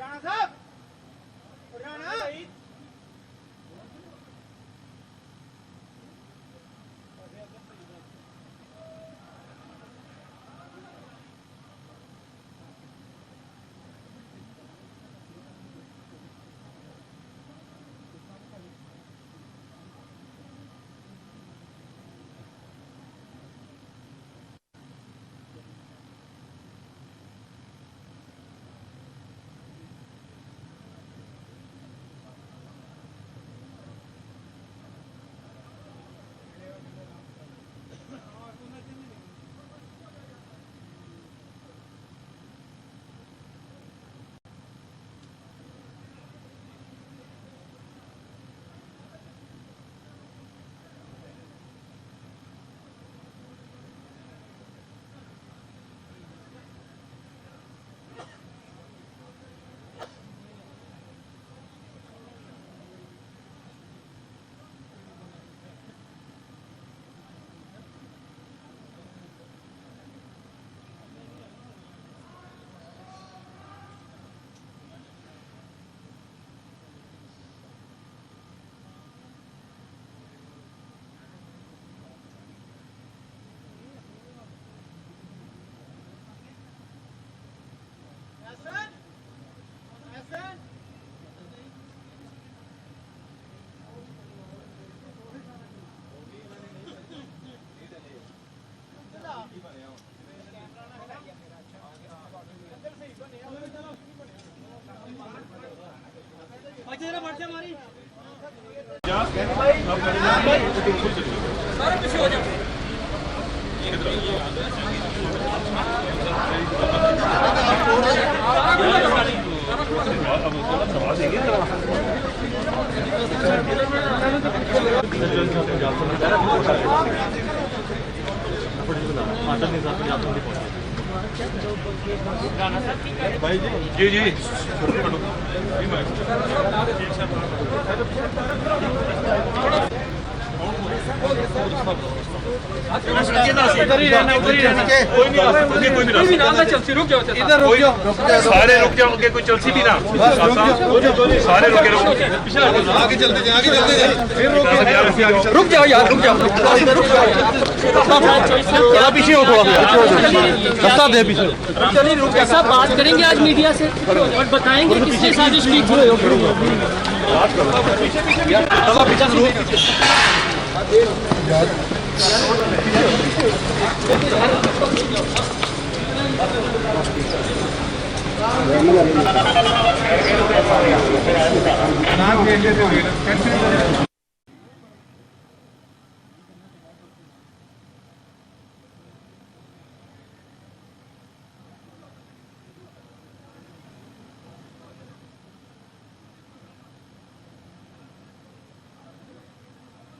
राणा साहब, राणा सारे पीछे हो जाओ। भाई जी जी उधर ही रहना, उधर ही रहना। कोई भी ना चलसी रुक जाओ, इधर रुक जाओ, सारे रुक जाओ, कोई चलसी भी ना, सारे रुके आगे चलते जाए, आगे चलते जाए, रुक जाओ यार, रुक जाओ, थोड़ा पीछे हो, थोड़ा दे पीछे। चलिए रुक जाओ। सब बात करेंगे आज मीडिया से और बताएंगे किसने साजिश की थी।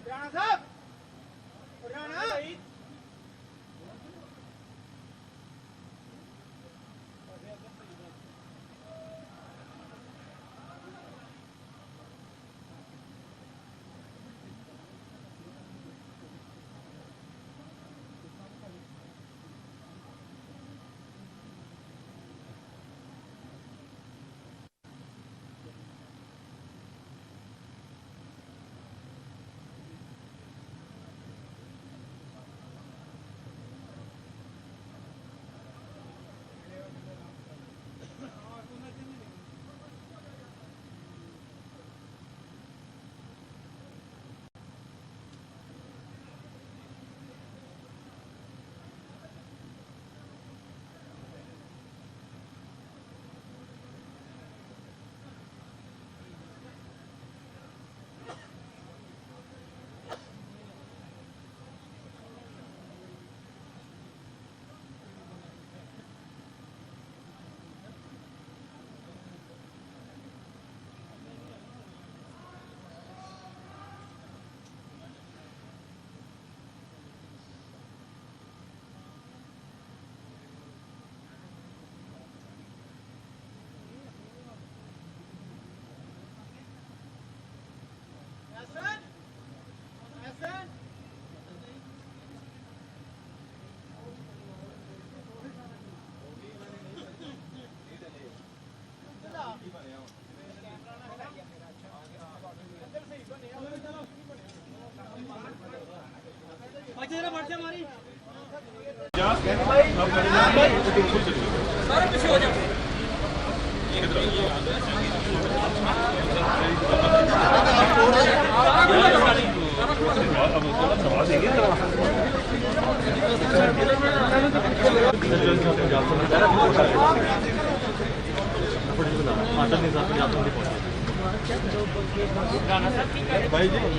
राणा साहब, राणा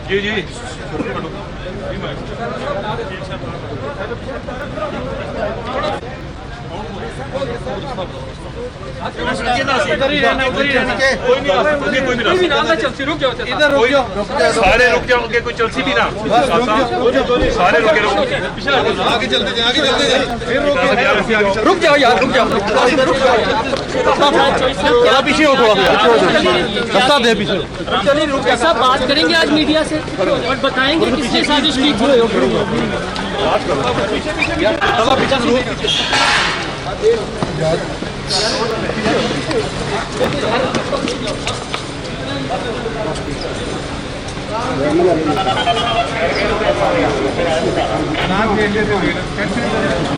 जी जी इधर रुक जाओ सारे रुक जाओ आगे कोई चलसी भी ना सारे रुके आगे चलते जाए आगे चलते जाए रुक जाओ यार रुक जाओ थोड़ा पीछे हो थोड़ा रास्ता दे पीछे ऐसा बात करेंगे आज मीडिया से और बताएंगे किसने साजिश की थी। नाम